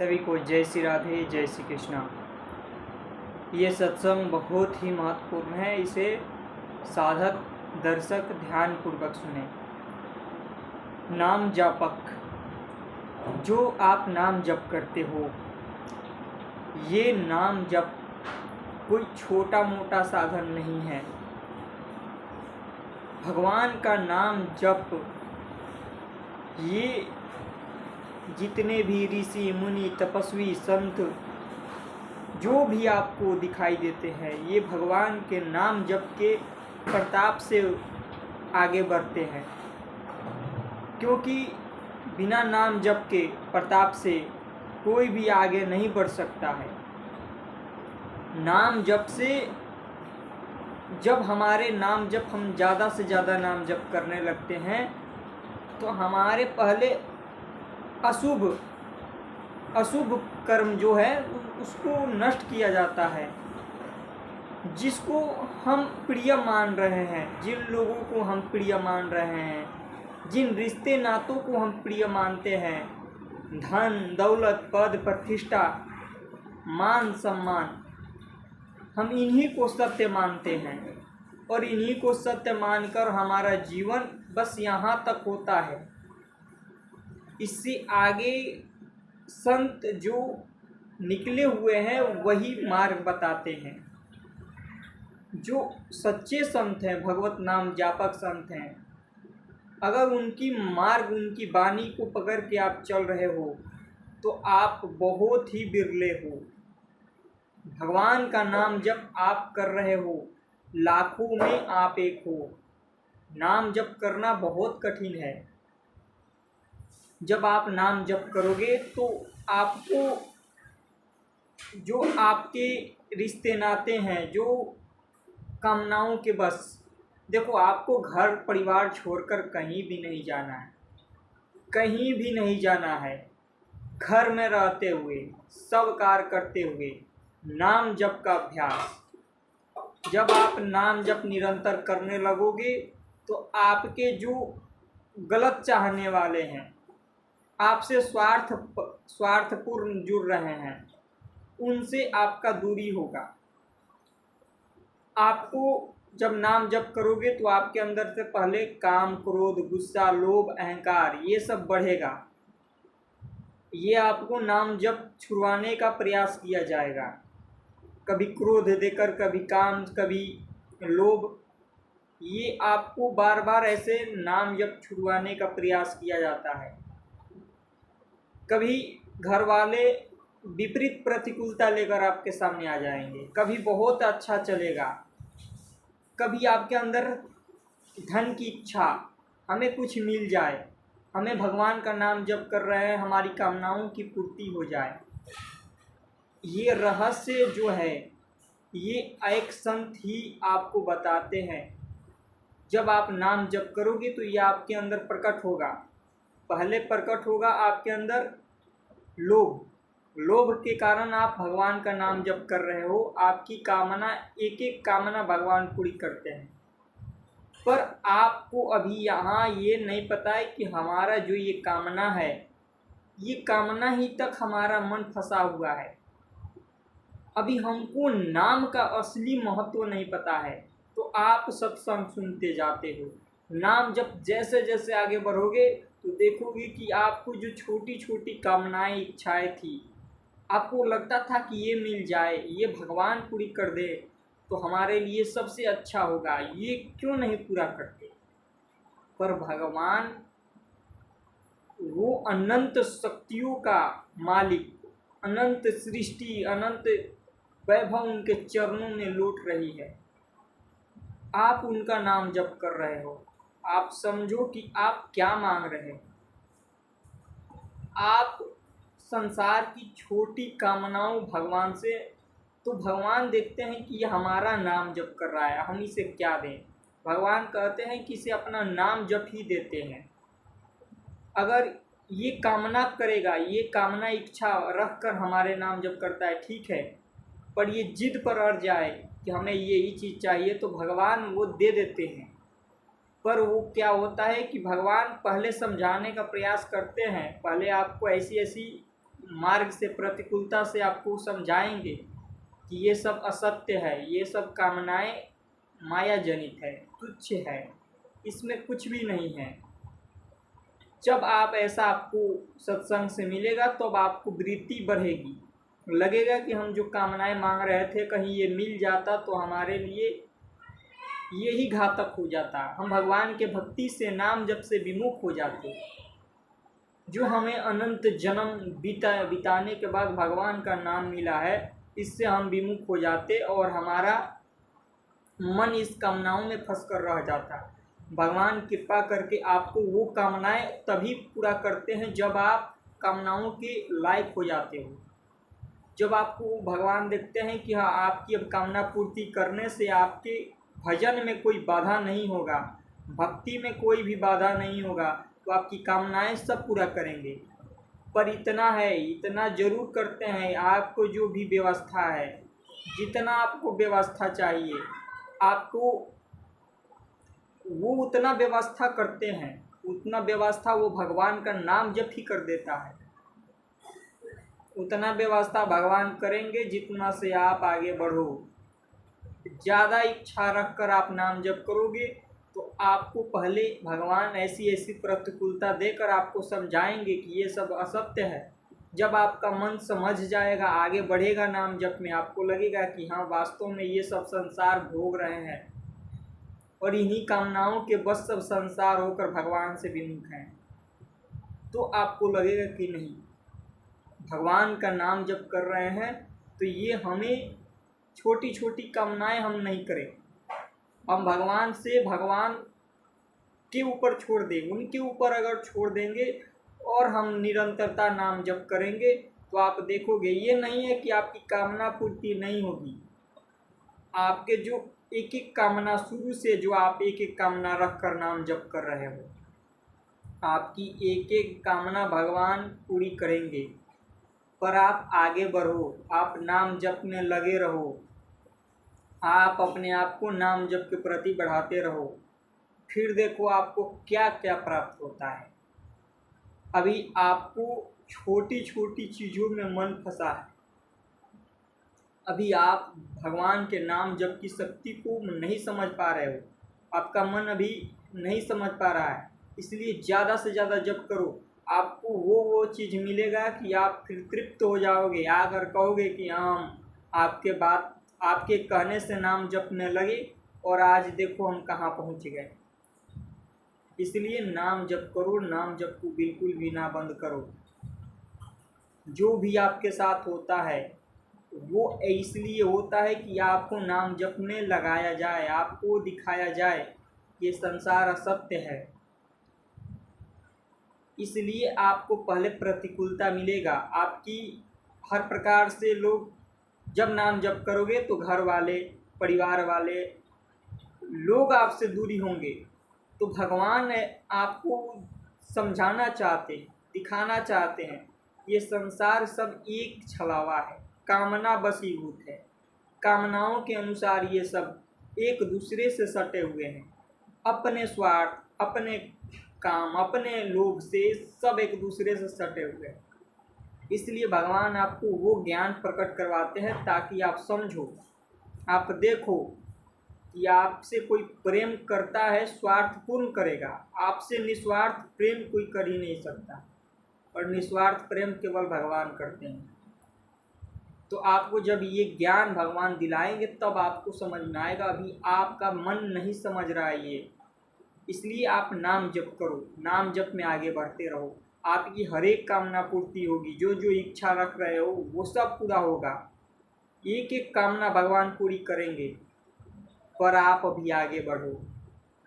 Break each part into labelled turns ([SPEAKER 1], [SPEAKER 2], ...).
[SPEAKER 1] सभी को जय श्री राधे, जय श्री कृष्णा। ये सत्संग बहुत ही महत्वपूर्ण है, इसे साधक दर्शक ध्यानपूर्वक सुने। नाम जापक, जो आप नाम जप करते हो, ये नाम जप कोई छोटा मोटा साधन नहीं है। भगवान का नाम जप ये जितने भी ऋषि मुनि तपस्वी संत जो भी आपको दिखाई देते हैं, ये भगवान के नाम जप के प्रताप से आगे बढ़ते हैं, क्योंकि बिना नाम जप के प्रताप से कोई भी आगे नहीं बढ़ सकता है। नाम जप से जब हमारे नाम जप हम ज़्यादा से ज़्यादा नाम जप करने लगते हैं तो हमारे पहले अशुभ कर्म जो है उसको नष्ट किया जाता है। जिसको हम प्रिय मान रहे हैं, जिन लोगों को हम प्रिय मान रहे हैं, जिन रिश्ते नातों को हम प्रिय मानते हैं, धन दौलत पद प्रतिष्ठा मान सम्मान, हम इन्हीं को सत्य मानते हैं और इन्हीं को सत्य मानकर हमारा जीवन बस यहाँ तक होता है। इससे आगे संत जो निकले हुए हैं वही मार्ग बताते हैं। जो सच्चे संत हैं, भगवत नाम जापक संत हैं, अगर उनकी मार्ग उनकी वाणी को पकड़ के आप चल रहे हो तो आप बहुत ही बिरले हो। भगवान का नाम जब आप कर रहे हो, लाखों में आप एक हो। नाम जप करना बहुत कठिन है। जब आप नाम जप करोगे तो आपको जो आपके रिश्ते नाते हैं, जो कामनाओं के बस, देखो आपको घर परिवार छोड़कर कहीं भी नहीं जाना है, कहीं भी नहीं जाना है। घर में रहते हुए सब कार्य करते हुए नाम जप का अभ्यास, जब आप नाम जप निरंतर करने लगोगे तो आपके जो गलत चाहने वाले हैं, आपसे स्वार्थपूर्ण जुड़ रहे हैं, उनसे आपका दूरी होगा। आपको जब नाम जप करोगे तो आपके अंदर से पहले काम क्रोध गुस्सा लोभ अहंकार ये सब बढ़ेगा। ये आपको नाम जप छुड़वाने का प्रयास किया जाएगा। कभी क्रोध देकर, कभी काम, कभी लोभ, ये आपको बार बार ऐसे नाम जप छुड़वाने का प्रयास किया जाता है। कभी घर वाले विपरीत प्रतिकूलता लेकर आपके सामने आ जाएंगे, कभी बहुत अच्छा चलेगा, कभी आपके अंदर धन की इच्छा, हमें कुछ मिल जाए, हमें भगवान का नाम जप कर रहे हैं, हमारी कामनाओं की पूर्ति हो जाए। ये रहस्य जो है ये एक संत ही आपको बताते हैं। जब आप नाम जप करोगे तो ये आपके अंदर प्रकट होगा। पहले प्रकट होगा आपके अंदर लोभ के कारण आप भगवान का नाम जप कर रहे हो, आपकी कामना एक एक कामना भगवान पूरी करते हैं। पर आपको अभी यहाँ ये नहीं पता है कि हमारा जो ये कामना है, ये कामना ही तक हमारा मन फंसा हुआ है। अभी हमको नाम का असली महत्व नहीं पता है, तो आप सत्संग सुनते जाते हो। नाम जब जैसे जैसे आगे बढ़ोगे तो देखोगे कि आपको जो छोटी छोटी कामनाएं इच्छाएं थी, आपको लगता था कि ये मिल जाए, ये भगवान पूरी कर दे तो हमारे लिए सबसे अच्छा होगा, ये क्यों नहीं पूरा करते। पर भगवान वो अनंत शक्तियों का मालिक, अनंत सृष्टि अनंत वैभव उनके चरणों में लौट रही है। आप उनका नाम जप कर रहे हो, आप समझो कि आप क्या मांग रहे हो। आप संसार की छोटी कामनाओं भगवान से, तो भगवान देखते हैं कि ये हमारा नाम जप कर रहा है, हम इसे क्या दें। भगवान कहते हैं कि इसे अपना नाम जप ही देते हैं। अगर ये कामना करेगा, ये कामना इच्छा रख कर हमारे नाम जप करता है, ठीक है, पर ये जिद पर अड़ जाए कि हमें यही चीज़ चाहिए तो भगवान वो दे देते हैं। पर वो क्या होता है कि भगवान पहले समझाने का प्रयास करते हैं, पहले आपको ऐसी ऐसी मार्ग से, प्रतिकूलता से आपको समझाएंगे कि ये सब असत्य है, ये सब कामनाएं माया जनित है, तुच्छ है, इसमें कुछ भी नहीं है। जब आप ऐसा आपको सत्संग से मिलेगा तब तो आपको वृत्ति बढ़ेगी, लगेगा कि हम जो कामनाएं मांग रहे थे कहीं ये मिल जाता तो हमारे लिए यही घातक हो जाता, हम भगवान के भक्ति से, नाम जप से विमुख हो जाते। जो हमें अनंत जन्म बिताने के बाद भगवान का नाम मिला है, इससे हम विमुख हो जाते और हमारा मन इस कामनाओं में फंस कर रह जाता। भगवान कृपा करके आपको वो कामनाएं तभी पूरा करते हैं जब आप कामनाओं के लायक हो जाते हो, जब आपको भगवान देखते हैं कि हाँ, आपकी अब कामना पूर्ति करने से आपके भजन में कोई बाधा नहीं होगा, भक्ति में कोई भी बाधा नहीं होगा, तो आपकी कामनाएं सब पूरा करेंगे। पर इतना है, इतना ज़रूर करते हैं, आपको जो भी व्यवस्था है, जितना आपको व्यवस्था चाहिए, आपको वो उतना व्यवस्था करते हैं, उतना व्यवस्था वो भगवान का नाम जप ही कर देता है। उतना व्यवस्था भगवान करेंगे जितना से आप आगे बढ़ो। ज़्यादा इच्छा रखकर आप नाम जप करोगे तो आपको पहले भगवान ऐसी ऐसी प्रतिकूलता देकर आपको समझाएंगे कि ये सब असत्य है। जब आपका मन समझ जाएगा, आगे बढ़ेगा नाम जप में, आपको लगेगा कि हाँ, वास्तव में ये सब संसार भोग रहे हैं और इन्हीं कामनाओं के बस सब संसार होकर भगवान से विमुख हैं, तो आपको लगेगा कि नहीं, भगवान का नाम जप कर रहे हैं तो ये हमें छोटी छोटी कामनाएं हम नहीं करें, हम भगवान से, भगवान के ऊपर छोड़ दें, उनके ऊपर अगर छोड़ देंगे और हम निरंतरता नाम जप करेंगे तो आप देखोगे ये नहीं है कि आपकी कामना पूर्ति नहीं होगी। आपके जो एक एक कामना, शुरू से जो आप एक एक कामना रख कर नाम जप कर रहे हो, आपकी एक एक कामना भगवान पूरी करेंगे। पर आप आगे बढ़ो, आप नाम जप में लगे रहो, आप अपने आप को नाम जप के प्रति बढ़ाते रहो, फिर देखो आपको क्या क्या प्राप्त होता है। अभी आपको छोटी छोटी चीज़ों में मन फंसा है, अभी आप भगवान के नाम जप की शक्ति को नहीं समझ पा रहे हो, आपका मन अभी नहीं समझ पा रहा है, इसलिए ज़्यादा से ज़्यादा जप करो। आपको वो चीज़ मिलेगा कि आप फिर तृप्त हो जाओगे, आकर कहोगे कि हम आपके कहने से नाम जपने लगे और आज देखो हम कहाँ पहुँच गए। इसलिए नाम जप करो, नाम जप को बिल्कुल भी ना बंद करो। जो भी आपके साथ होता है वो इसलिए होता है कि आपको नाम जप में लगाया जाए, आपको दिखाया जाए ये संसार असत्य है। इसलिए आपको पहले प्रतिकूलता मिलेगा, आपकी हर प्रकार से लोग, जब नाम जप करोगे तो घर वाले, परिवार वाले लोग आपसे दूरी होंगे, तो भगवान आपको समझाना चाहते हैं, दिखाना चाहते हैं ये संसार सब एक छलावा है, कामना बसीभूत है, कामनाओं के अनुसार ये सब एक दूसरे से सटे हुए हैं, अपने स्वार्थ, अपने काम, अपने लोभ से सब एक दूसरे से सटे हुए हैं। इसलिए भगवान आपको वो ज्ञान प्रकट करवाते हैं ताकि आप समझो, आप देखो कि आपसे कोई प्रेम करता है, स्वार्थ पूर्ण करेगा, आपसे निस्वार्थ प्रेम कोई कर ही नहीं सकता, और निस्वार्थ प्रेम केवल भगवान करते हैं। तो आपको जब ये ज्ञान भगवान दिलाएंगे तब आपको समझ में आएगा, अभी आपका मन नहीं समझ रहा है ये, इसलिए आप नाम जप करो, नाम जप में आगे बढ़ते रहो, आपकी हर एक कामना पूर्ति होगी, जो जो इच्छा रख रहे हो वो सब पूरा होगा, एक एक कामना भगवान पूरी करेंगे, पर आप अभी आगे बढ़ो।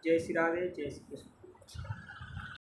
[SPEAKER 1] जय श्री राधे, जय श्री कृष्ण।